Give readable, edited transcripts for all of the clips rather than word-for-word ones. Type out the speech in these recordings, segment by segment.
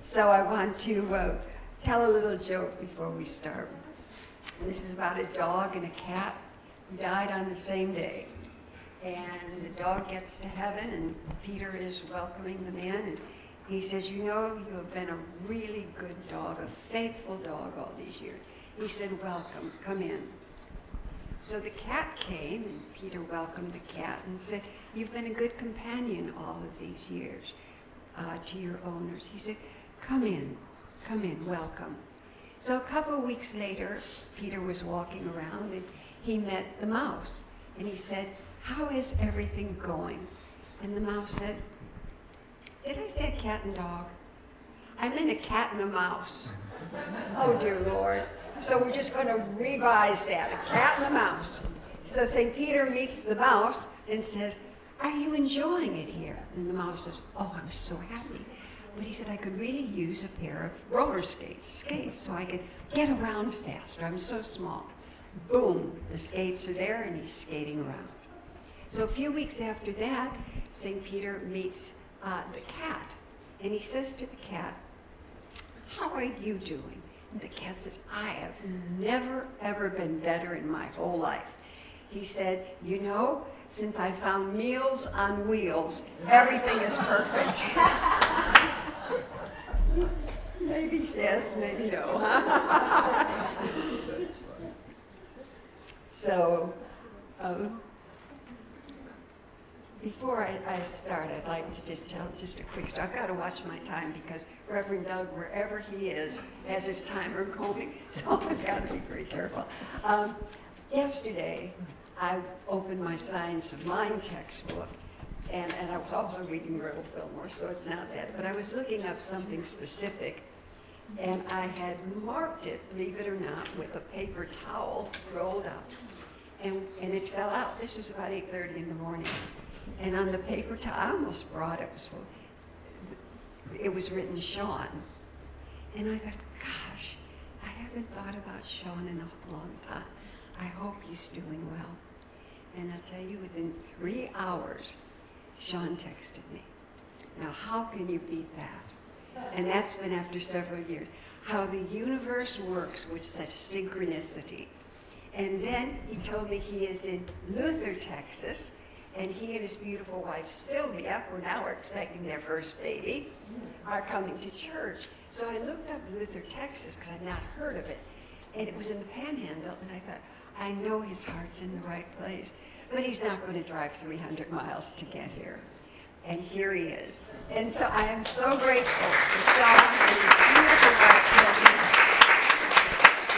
So I want to tell a little joke before we start. This is about a dog and a cat who died on the same day. And the dog gets to heaven, and Peter is welcoming the man, and he says, you know, you have been a really good dog, a faithful dog all these years. He said, welcome, come in. So the cat came, and Peter welcomed the cat and said, you've been a good companion all of these years to your owners. He said, come in, welcome. So a couple of weeks later, Peter was walking around, and he met the mouse, and he said, how is everything going? And the mouse said, did I say a cat and dog? I meant a cat and a mouse. Oh, dear Lord. So we're just going to revise that, a cat and a mouse. So St. Peter meets the mouse and says, are you enjoying it here? And the mouse says, oh, I'm so happy. But he said, I could really use a pair of roller skates, so I could get around faster. I'm so small. Boom, the skates are there, and he's skating around. So a few weeks after that, St. Peter meets the cat, and he says to the cat, how are you doing? And the cat says, I have never, ever been better in my whole life. He said, you know, since I found Meals on Wheels, everything is perfect. Maybe yes, maybe no. So, before I start, I'd like to just tell just a quick story. I've got to watch my time because Reverend Doug, wherever he is, has his timer going, so I've got to be very careful. Yesterday, I opened my Science of Mind textbook, and I was also reading Myrtle Fillmore, so it's not that, but I was looking up something specific, and I had marked it, believe it or not, with a paper towel rolled up, and it fell out. This was about 8:30 in the morning. And on the paper towel, I almost brought it. It was written Sean. And I thought, gosh, I haven't thought about Sean in a long time. I hope he's doing well. And I'll tell you, within 3 hours, Sean texted me. Now, how can you beat that? And that's been after several years. How the universe works with such synchronicity. And then he told me he is in Luther, Texas, and he and his beautiful wife, Sylvia, who now are expecting their first baby, are coming to church. So I looked up Luther, Texas, because I'd not heard of it. And it was in the Panhandle, and I thought, I know his heart's in the right place. But he's not going to drive 300 miles to get here. And here he is. And so I am so grateful for Sean and his beautiful wife, Sylvia.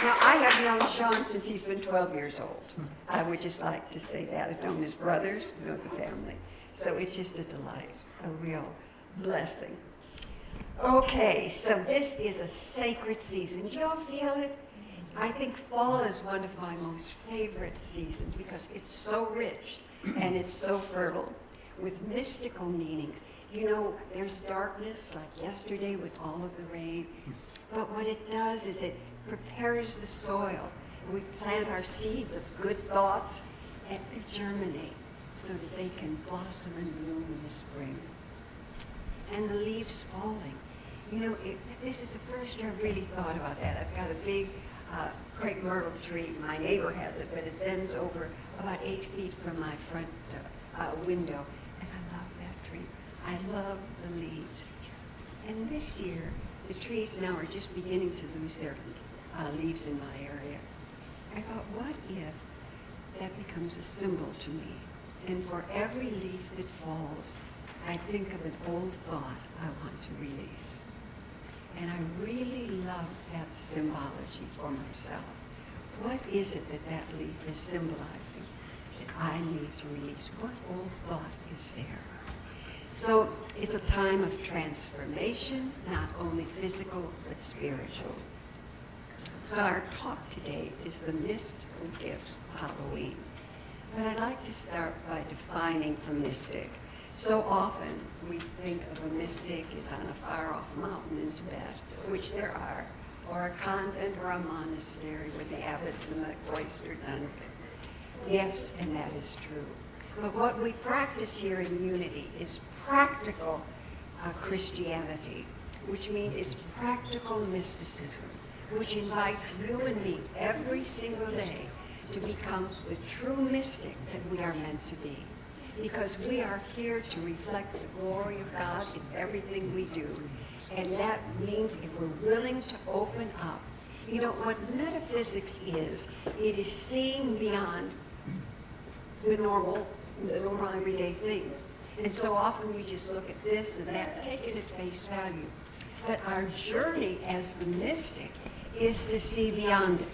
Now, I have known Sean since he's been 12 years old. I would just like to say that. I've known his brothers, known the family. So it's just a delight, a real blessing. Okay, so this is a sacred season. Do y'all feel it? I think fall is one of my most favorite seasons because it's so rich and it's so fertile with mystical meanings. You know, there's darkness like yesterday with all of the rain, but what it does is it prepares the soil. We plant our seeds of good thoughts and they germinate so that they can blossom and bloom in the spring. And the leaves falling. You know, this is the first year I've really thought about that. I've got a big crepe myrtle tree. My neighbor has it, but it bends over about 8 feet from my front window. And I love that tree. I love the leaves. And this year, the trees now are just beginning to lose their leaves in my area. I thought, what if that becomes a symbol to me? And for every leaf that falls, I think of an old thought I want to release. And I really love that symbology for myself. What is it that that leaf is symbolizing that I need to release? What old thought is there? So it's a time of transformation, not only physical, but spiritual. So our talk today is the mystical gifts of Halloween. But I'd like to start by defining a mystic. So often we think of a mystic as on a far-off mountain in Tibet, which there are, or a convent or a monastery where the abbots and the cloistered nuns. Yes, and that is true. But what we practice here in Unity is practical Christianity. which means it's practical mysticism, which invites you and me every single day to become the true mystic that we are meant to be. Because we are here to reflect the glory of God in everything we do. And that means if we're willing to open up. You know, what metaphysics is, it is seeing beyond the normal everyday things. And so often we just look at this and that, take it at face value. But our journey as the mystic is to see beyond it,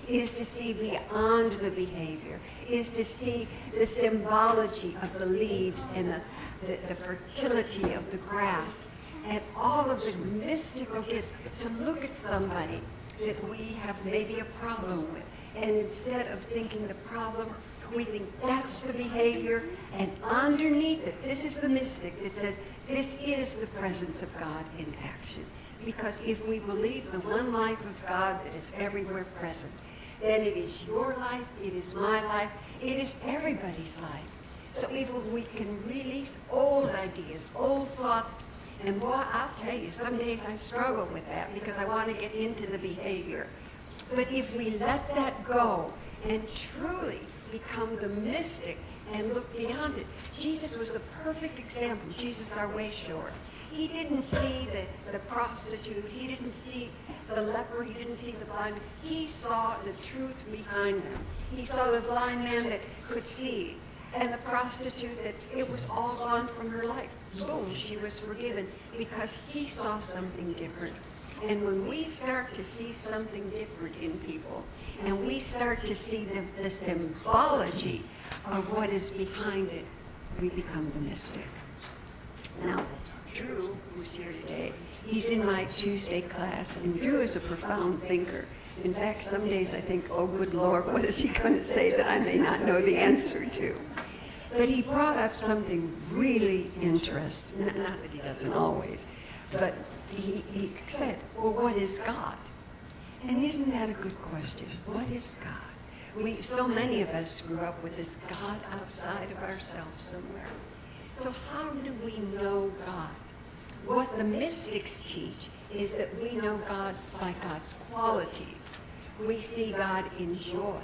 is to see beyond the behavior, is to see the symbology of the leaves and the fertility of the grass and all of the mystical gifts, to look at somebody that we have maybe a problem with. And instead of thinking the problem, we think that's the behavior, and underneath it, this is the mystic that says, this is the presence of God in action. Because if we believe the one life of God that is everywhere present, then it is your life, it is my life, it is everybody's life. So if we can release old ideas, old thoughts, and boy, I'll tell you, some days I struggle with that because I want to get into the behavior. But if we let that go and truly become the mystic and look beyond it, Jesus was the perfect example. Jesus, our Wayshower. He didn't see the prostitute. He didn't see the leper. He didn't see the blind man. He saw the truth behind them. He saw the blind man that could see, and the prostitute that it was all gone from her life. Boom, she was forgiven because he saw something different. And when we start to see something different in people, and we start to see the symbology of what is behind it, we become the mystic. Now, Drew, who's here today, he's in my Tuesday class, and Drew is a profound thinker. In fact, some days I think, oh, good Lord, what is he going to say that I may not know the answer to? But he brought up something really interesting. Not that he doesn't always, but he said, well, what is God? And isn't that a good question? What is God? So many of us grew up with this God outside of ourselves somewhere. So how do we know God? What the mystics teach is that we know God by God's qualities. We see God in joy.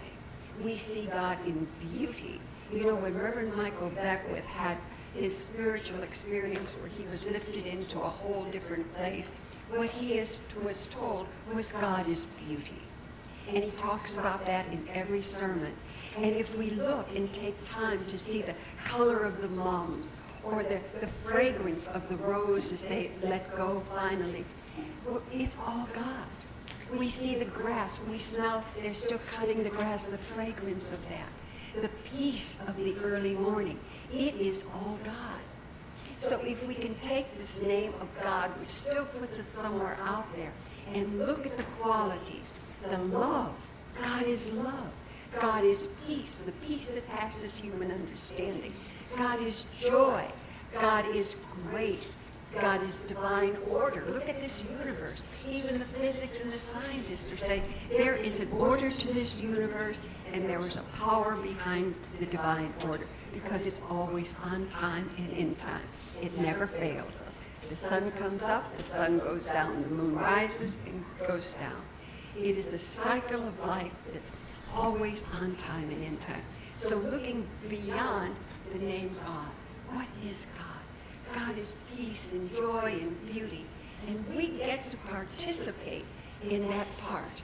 We see God in beauty. You know, when Reverend Michael Beckwith had his spiritual experience where he was lifted into a whole different place, what he was told was God is beauty. And he talks about that in every sermon. And if we look and take time to see the color of the mums, or the fragrance of the rose as they let go finally, it's all God. We see the grass, we smell, they're still cutting the grass, the fragrance of that. The peace of the early morning, it is all God. So if we can take this name of God, which still puts us somewhere out there, and look at the qualities, the love, God is love. God is peace, the peace that passes human understanding. God is joy. God is grace. God is divine order. Look at this universe. Even the physics and the scientists are saying there is an order to this universe, and there was a power behind the divine order because it's always on time and in time. It never fails us. The sun comes up, the sun goes down, the moon rises and goes down. It is the cycle of life that's always on time and in time. So looking beyond the name God, what is God? God is peace and joy and beauty. And we get to participate in that part.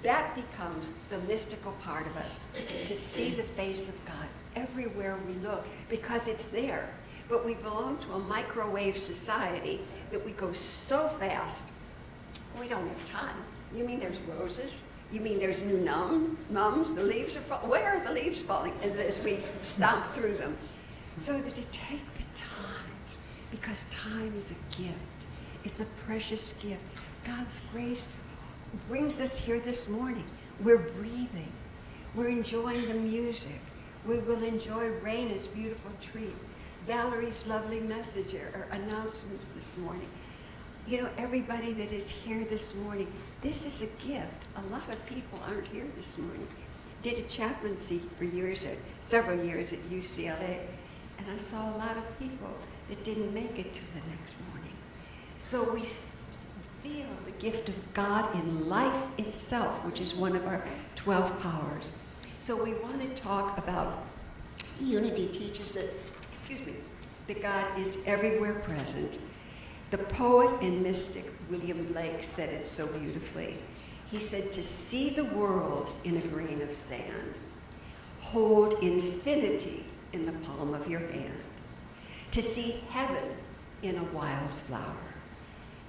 That becomes the mystical part of us, to see the face of God everywhere we look, because it's there. But we belong to a microwave society that we go so fast, we don't have time. You mean there's roses? You mean there's new mums? The leaves are falling. Where are the leaves falling? As we stomp through them. So that you take the time, because time is a gift. It's a precious gift. God's grace brings us here this morning. We're breathing. We're enjoying the music. We will enjoy Raina's beautiful treats, Valerie's lovely message or announcements this morning. You know, everybody that is here this morning, this is a gift. A lot of people aren't here this morning. Did a chaplaincy for several years at UCLA, and I saw a lot of people that didn't make it to the next morning. So we feel the gift of God in life itself, which is one of our 12 powers. So we want to talk about unity teaches that, that God is everywhere present. The poet and mystic William Blake said it so beautifully. He said, to see the world in a grain of sand, hold infinity in the palm of your hand, to see heaven in a wild flower,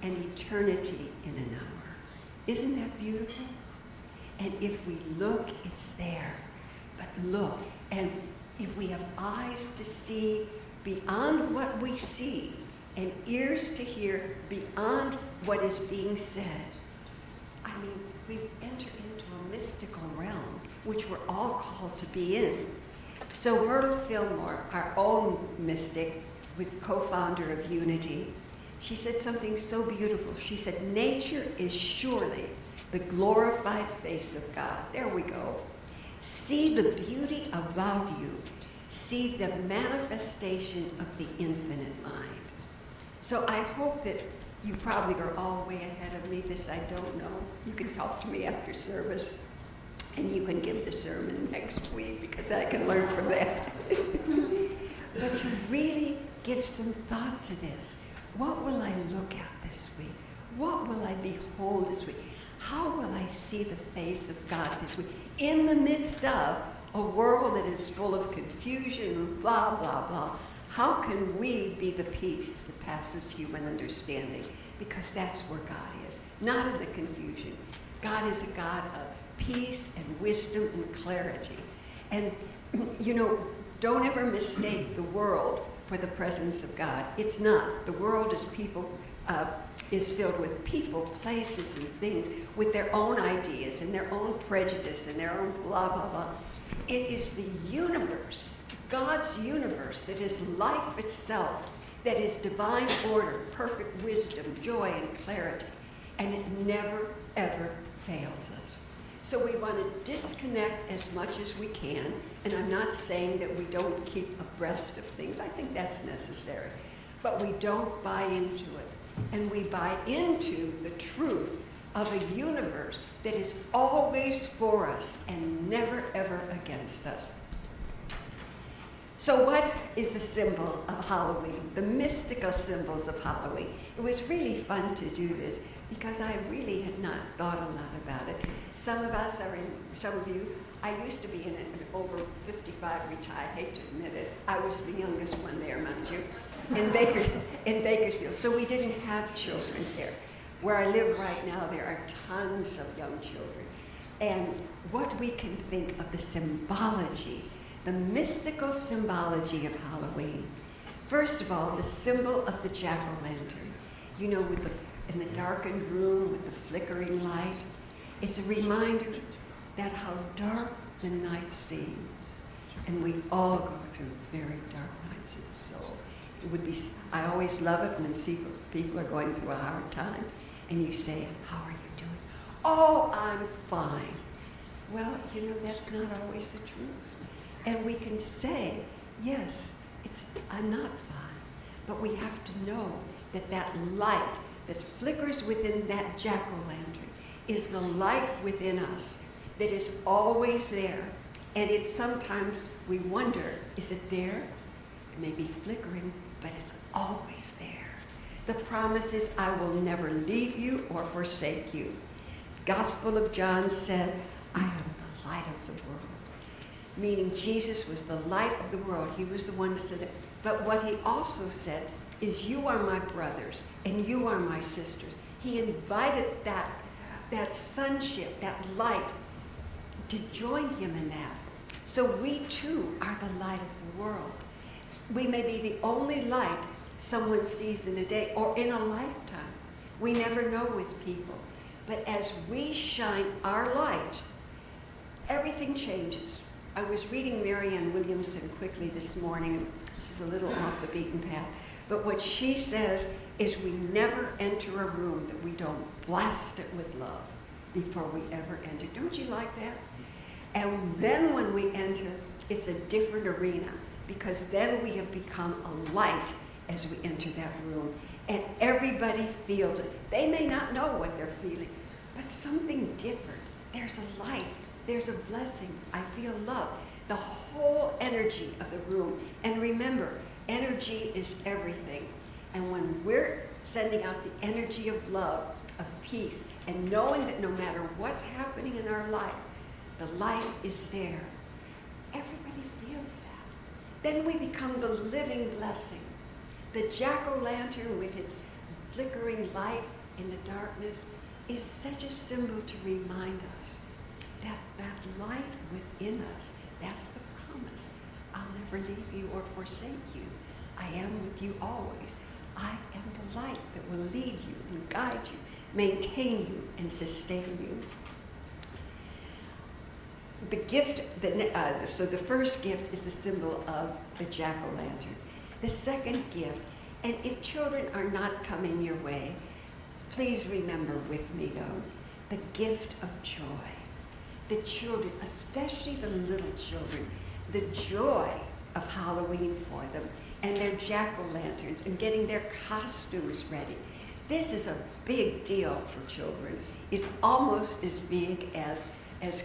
and eternity in an hour. Isn't that beautiful? And if we look, it's there. But look, and if we have eyes to see beyond what we see, and ears to hear beyond what is being said, I mean, we enter into a mystical realm, which we're all called to be in. So Myrtle Fillmore, our own mystic, was co-founder of Unity. She said something so beautiful. She said, nature is surely the glorified face of God. There we go. See the beauty about you. See the manifestation of the infinite mind. So I hope that you probably are all way ahead of me. This I don't know. You can talk to me after service, and you can give the sermon next week, because I can learn from that. But to really give some thought to this. What will I look at this week? What will I behold this week? How will I see the face of God this week? In the midst of a world that is full of confusion, blah, blah, blah. How can we be the peace that passes human understanding? Because that's where God is, not in the confusion. God is a God of peace and wisdom and clarity. And, you know, don't ever mistake the world for the presence of God. It's not. The world is is filled with people, places, and things with their own ideas and their own prejudice and their own blah, blah, blah. It is the universe, God's universe, that is life itself, that is divine order, perfect wisdom, joy, and clarity. And it never, ever fails us. So we want to disconnect as much as we can, and I'm not saying that we don't keep abreast of things. I think that's necessary. But we don't buy into it. And we buy into the truth of a universe that is always for us and never, ever against us. So what is the symbol of Halloween? The mystical symbols of Halloween. It was really fun to do this because I really had not thought a lot about it. Some of us are in, some of you, I used to be in an over 55 retired, I hate to admit it. I was the youngest one there, mind you, in Bakersfield. So we didn't have children there. Where I live right now, there are tons of young children. And what we can think of the symbology, the mystical symbology of Halloween. First of all, the symbol of the jack-o'-lantern. You know, with in the darkened room with the flickering light. It's a reminder that how dark the night seems. And we all go through very dark nights in the soul. It would be, I always love it when people are going through a hard time and you say, how are you doing? Oh, I'm fine. Well, you know, that's not always the truth. And we can say, yes, I'm not fine. But we have to know that that light that flickers within that jack-o'-lantern is the light within us that is always there. And it's sometimes we wonder, is it there? It may be flickering, but it's always there. The promise is, I will never leave you or forsake you. Gospel of John said, I am the light of the world. Meaning Jesus was the light of the world. He was the one that said that. But what he also said is, you are my brothers and you are my sisters. He invited that sonship, that light, to join him in that. So we too are the light of the world. We may be the only light someone sees in a day or in a lifetime. We never know with people. But as we shine our light, everything changes. I was reading Marianne Williamson quickly this morning. This is a little off the beaten path. But what she says is we never enter a room that we don't blast it with love before we ever enter. Don't you like that? And then when we enter, it's a different arena, because then we have become a light as we enter that room. And everybody feels it. They may not know what they're feeling, but something different. There's a light. There's a blessing. I feel loved. The whole energy of the room. And remember, energy is everything. And when we're sending out the energy of love, of peace, and knowing that no matter what's happening in our life, the light is there, everybody feels that. Then we become the living blessing. The jack-o'-lantern with its flickering light in the darkness is such a symbol to remind us that that light within us, that's the promise. I'll never leave you or forsake you. I am with you always. I am the light that will lead you and guide you, maintain you, and sustain you. The gift, so the first gift is the symbol of the jack-o'-lantern. The second gift, and if children are not coming your way, please remember with me though, the gift of joy. The children, especially the little children, the joy of Halloween for them, and their jack-o'-lanterns, and getting their costumes ready. This is a big deal for children. It's almost as big as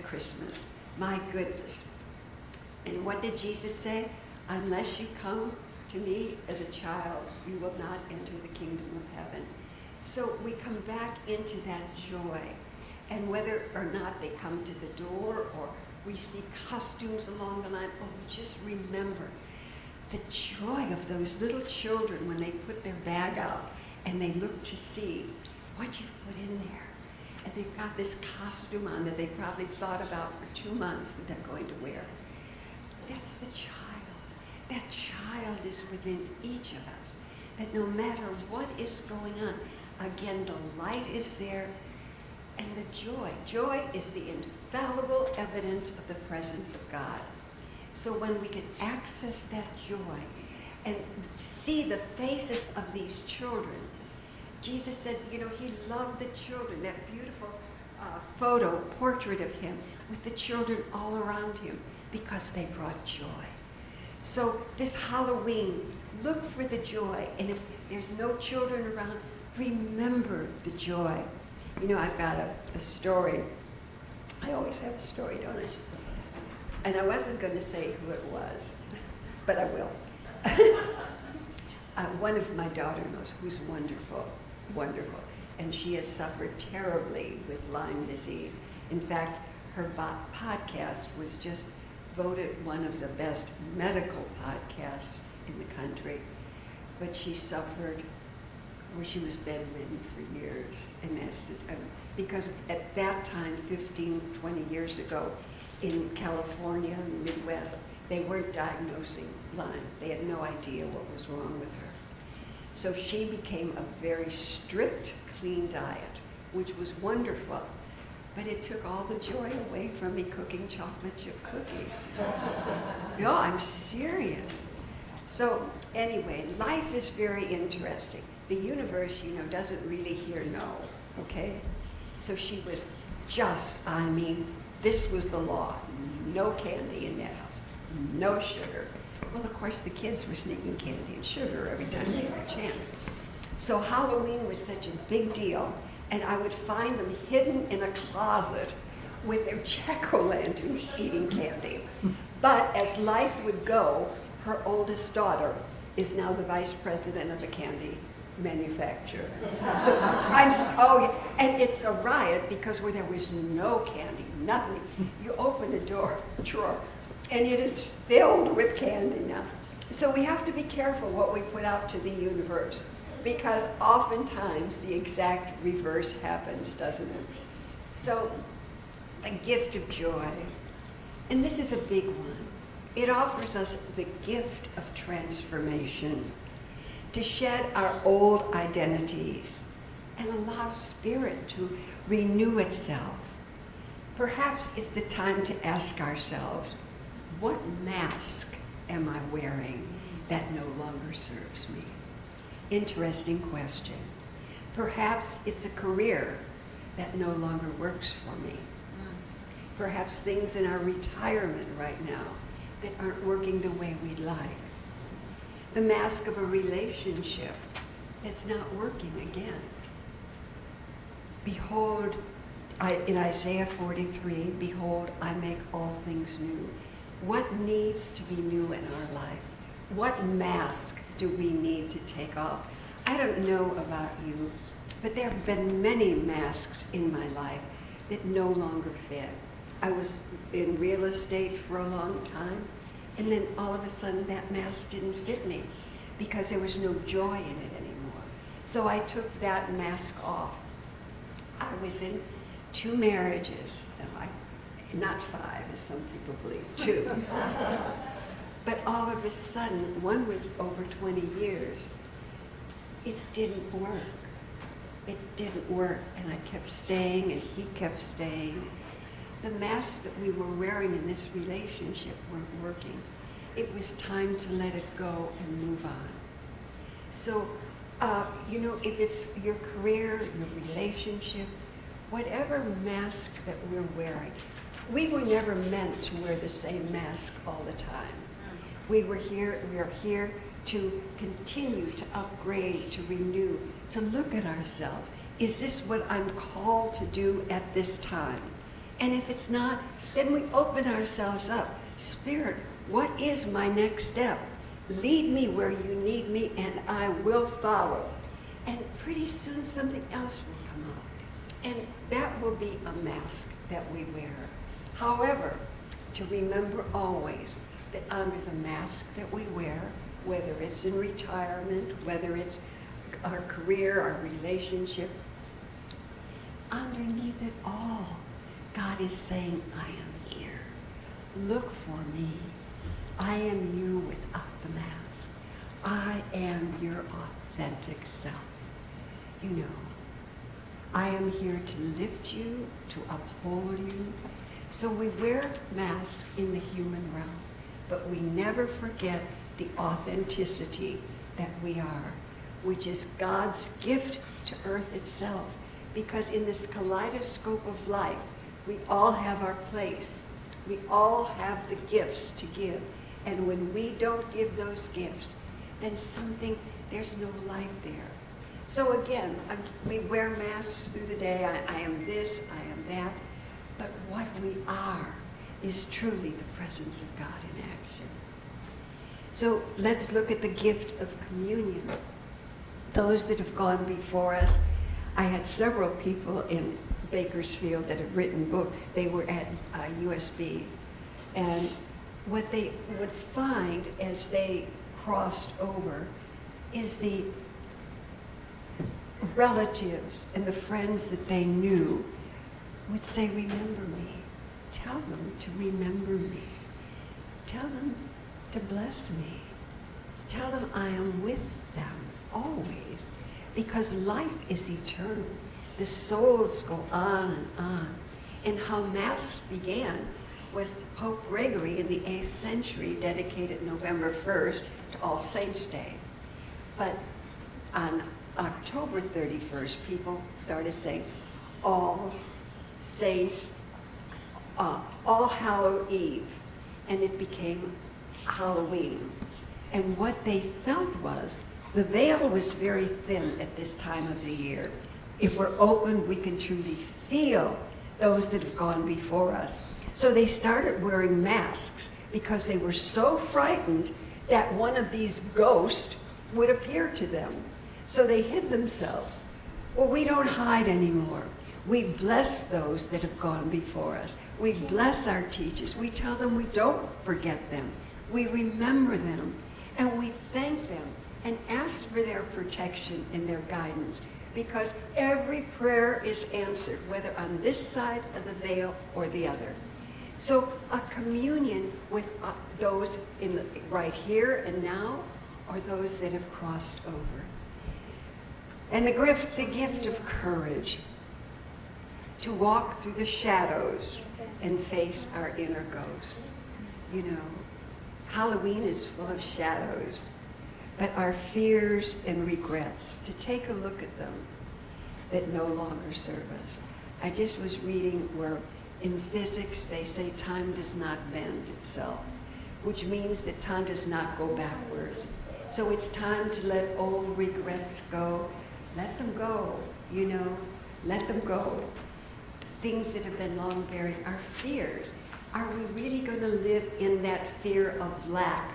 Christmas. My goodness. And what did Jesus say? Unless you come to me as a child, you will not enter the kingdom of heaven. So we come back into that joy. And whether or not they come to the door or we see costumes along the line, or we just remember the joy of those little children when they put their bag out and they look to see what you've put in there. And they've got this costume on that they probably thought about for 2 months that they're going to wear. That's the child. That child is within each of us. That no matter what is going on, again, the light is there and the joy. Joy is the infallible evidence of the presence of God. So when we can access that joy and see the faces of these children, Jesus said, you know, he loved the children. That beautiful portrait of him with the children all around him because they brought joy. So this Halloween, look for the joy. And if there's no children around, remember the joy. You know, I've got a story. I always have a story, don't I? And I wasn't going to say who it was, but I will. One of my daughter-in-laws, who's wonderful, wonderful, and she has suffered terribly with Lyme disease. In fact, her podcast was just voted one of the best medical podcasts in the country. But she suffered where she was bedridden for years. And that's because at that time, 15, 20 years ago, in California and the Midwest, they weren't diagnosing Lyme. They had no idea what was wrong with her. So she became a very strict, clean diet, which was wonderful. But it took all the joy away from me cooking chocolate chip cookies. No, I'm serious. So anyway, life is very interesting. The universe, you know, doesn't really hear no, okay? So she was just, I mean, this was the law. No candy in that house, no sugar. Well, of course, the kids were sneaking candy and sugar every time they had a chance. So Halloween was such a big deal, and I would find them hidden in a closet with their jack-o'-lanterns eating candy. But as life would go, her oldest daughter is now the vice president of a candy manufacturer. So and it's a riot because where there was no candy, nothing. You open the drawer, and it is filled with candy now. So we have to be careful what we put out to the universe, because oftentimes the exact reverse happens, doesn't it? So, a gift of joy, and this is a big one. It offers us the gift of transformation, to shed our old identities and allow spirit to renew itself. Perhaps it's the time to ask ourselves, what mask am I wearing that no longer serves me? Interesting question. Perhaps it's a career that no longer works for me. Perhaps things in our retirement right now that aren't working the way we'd like. The mask of a relationship that's not working again. Behold, in Isaiah 43, behold, I make all things new. What needs to be new in our life? What mask do we need to take off? I don't know about you, but there have been many masks in my life that no longer fit. I was in real estate for a long time, and then all of a sudden that mask didn't fit me because there was no joy in it anymore. So I took that mask off. I was in 2 marriages, not 5 as some people believe, 2. But all of a sudden, one was over 20 years. It didn't work. It didn't work, and I kept staying, and he kept staying. The masks that we were wearing in this relationship weren't working. It was time to let it go and move on. So, if it's your career, your relationship, whatever mask that we're wearing, we were never meant to wear the same mask all the time. We are here to continue to upgrade, to renew, to look at ourselves. Is this what I'm called to do at this time? And if it's not, then we open ourselves up. Spirit, what is my next step? Lead me where you need me, and I will follow. And pretty soon something else will come up. And that will be a mask that we wear. However, to remember always that under the mask that we wear, whether it's in retirement, whether it's our career, our relationship, underneath it all, God is saying, I am here. Look for me. I am you without the mask. I am your authentic self. You know, I am here to lift you, to uphold you. So we wear masks in the human realm, but we never forget the authenticity that we are, which is God's gift to earth itself. Because in this kaleidoscope of life, we all have our place. We all have the gifts to give. And when we don't give those gifts, then there's no life there. So again, we wear masks through the day. I am this, I am that. But what we are is truly the presence of God in action. So let's look at the gift of communion. Those that have gone before us, I had several people in Bakersfield that have written books. They were at USB. And what they would find as they crossed over is the relatives and the friends that they knew would say, remember me. Tell them to remember me. Tell them to bless me. Tell them I am with them always, because life is eternal. The souls go on and on. And how Mass began was Pope Gregory in the 8th century dedicated November 1st to All Saints' Day. But on October 31st, people started saying All Saints, All Hallow Eve, and it became Halloween. And what they felt was the veil was very thin at this time of the year. If we're open, we can truly feel those that have gone before us. So they started wearing masks because they were so frightened that one of these ghosts would appear to them. So they hid themselves. Well, we don't hide anymore. We bless those that have gone before us. We bless our teachers. We tell them we don't forget them. We remember them, and we thank them and ask for their protection and their guidance, because every prayer is answered, whether on this side of the veil or the other. So a communion with those right here and now, or those that have crossed over. And the gift of courage to walk through the shadows and face our inner ghosts. You know, Halloween is full of shadows, but our fears and regrets, to take a look at them, that no longer serve us. I just was reading where in physics they say time does not bend itself, which means that time does not go backwards. So it's time to let old regrets go. Let them go, you know, let them go. Things that have been long buried, our fears. Are we really going to live in that fear of lack?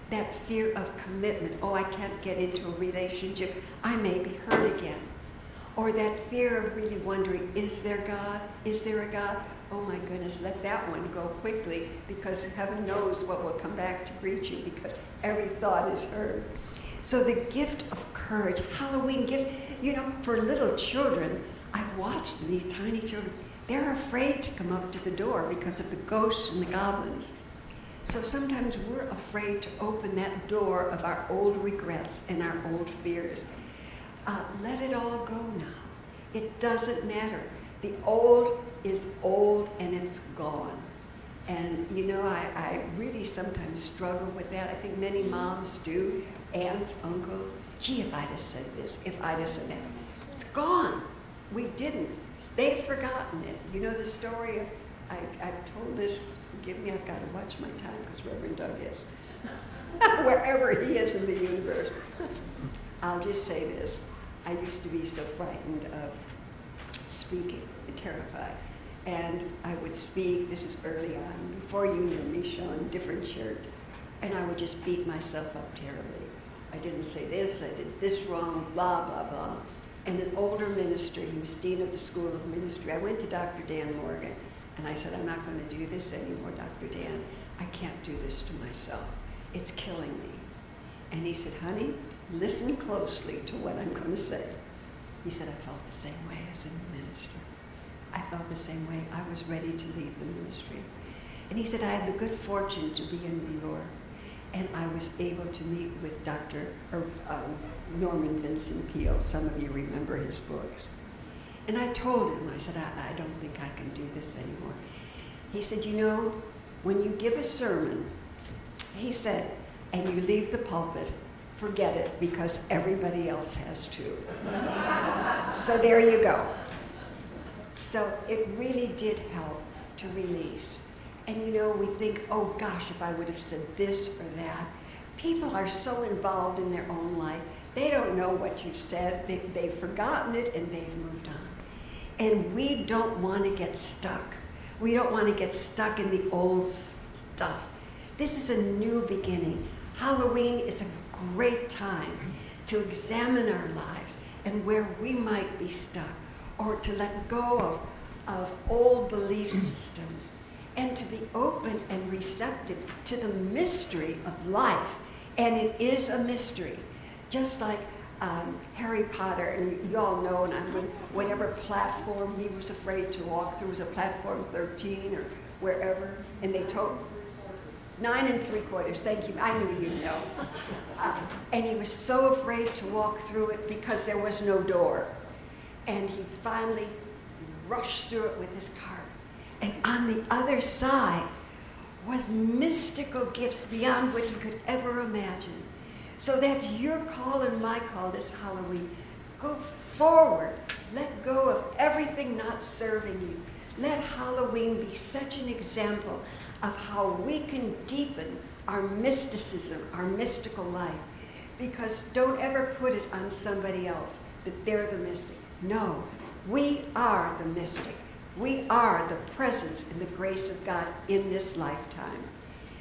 That fear of commitment? Oh, I can't get into a relationship. I may be hurt again. Or that fear of really wondering, is there God? Is there a God? Oh my goodness, let that one go quickly, because heaven knows what will come back to greet you, because every thought is heard. So the gift of courage, Halloween gifts, you know, for little children, I've watched them, these tiny children, they're afraid to come up to the door because of the ghosts and the goblins. So sometimes we're afraid to open that door of our old regrets and our old fears. Let it all go now. It doesn't matter. The old is old and it's gone. And you know, I really sometimes struggle with that. I think many moms do, aunts, uncles. Gee, if I'd have said this, if I'd have said that. It's gone. We didn't. They've forgotten it. You know the story of, I've told this, forgive me, I've got to watch my time because Reverend Doug is. Wherever he is in the universe. I'll just say this. I used to be so frightened of speaking, terrified. And I would speak, this was early on, before you knew me, Sean, different church. And I would just beat myself up terribly. I didn't say this, I did this wrong, blah, blah, blah. And an older minister, he was dean of the School of Ministry. I went to Dr. Dan Morgan, and I said, I'm not going to do this anymore, Dr. Dan. I can't do this to myself. It's killing me. And he said, honey, listen closely to what I'm going to say. He said, I felt the same way as a minister. I felt the same way. I was ready to leave the ministry. And he said, I had the good fortune to be in New York, and I was able to meet with Dr. Norman Vincent Peale. Some of you remember his books. And I told him, I said, I don't think I can do this anymore. He said, you know, when you give a sermon, he said, and you leave the pulpit, forget it, because everybody else has too. So there you go. So it really did help to release. And you know, we think, oh gosh, if I would have said this or that. People are so involved in their own life. They don't know what you've said. They've forgotten it and they've moved on. And we don't want to get stuck. We don't want to get stuck in the old stuff. This is a new beginning. Halloween is a great time to examine our lives and where we might be stuck, or to let go of old belief systems, and to be open and receptive to the mystery of life. And it is a mystery. Just like Harry Potter, and you all know, and whatever platform he was afraid to walk through, was a platform 13 or wherever, and they told 9 3/4, thank you, I knew you'd know. And he was so afraid to walk through it because there was no door. And he finally rushed through it with his cart. And on the other side was mystical gifts beyond what he could ever imagine. So that's your call and my call this Halloween. Go forward. Let go of everything not serving you. Let Halloween be such an example of how we can deepen our mysticism, our mystical life. Because don't ever put it on somebody else that they're the mystic. No, we are the mystic. We are the presence and the grace of God in this lifetime.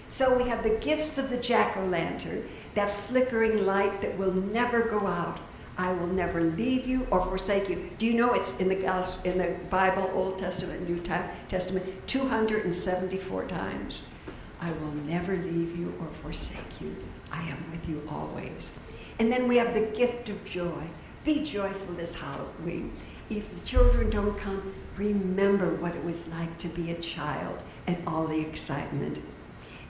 So we have the gifts of the jack-o'-lantern, that flickering light that will never go out. I will never leave you or forsake you. Do you know it's in the Bible, Old Testament, New Testament, 274 times. I will never leave you or forsake you. I am with you always. And then we have the gift of joy. Be joyful this Halloween. If the children don't come, remember what it was like to be a child and all the excitement.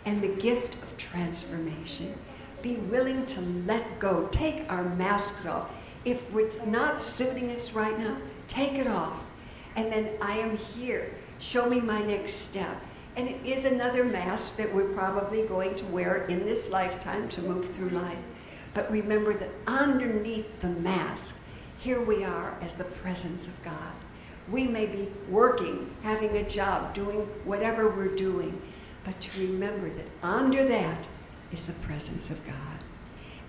And the gift of transformation. Be willing to let go. Take our masks off. If it's not suiting us right now, take it off. And then I am here. Show me my next step. And it is another mask that we're probably going to wear in this lifetime to move through life. But remember that underneath the mask, here we are as the presence of God. We may be working, having a job, doing whatever we're doing, but to remember that under that is the presence of God.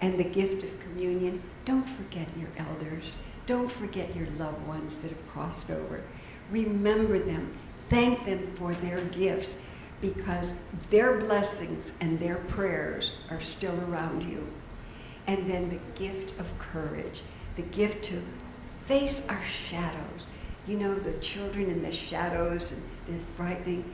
And the gift of communion, don't forget your elders. Don't forget your loved ones that have crossed over. Remember them. Thank them for their gifts, because their blessings and their prayers are still around you. And then the gift of courage, the gift to face our shadows. You know, the children in the shadows and the frightening,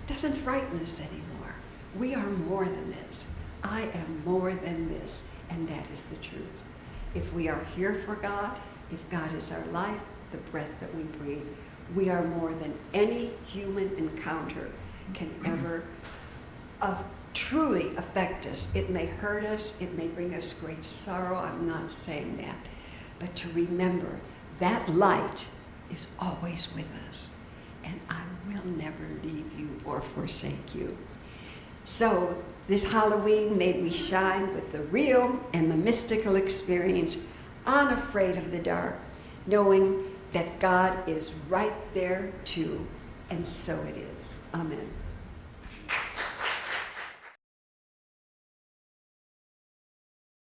doesn't frighten us anymore. We are more than this. I am more than this, and that is the truth. If we are here for God, if God is our life, the breath that we breathe, we are more than any human encounter can ever truly affect us. It may hurt us, it may bring us great sorrow, I'm not saying that. But to remember, that light is always with us, and I will never leave you or forsake you. So this Halloween, may we shine with the real and the mystical experience, unafraid of the dark, knowing that God is right there too, and so it is. Amen.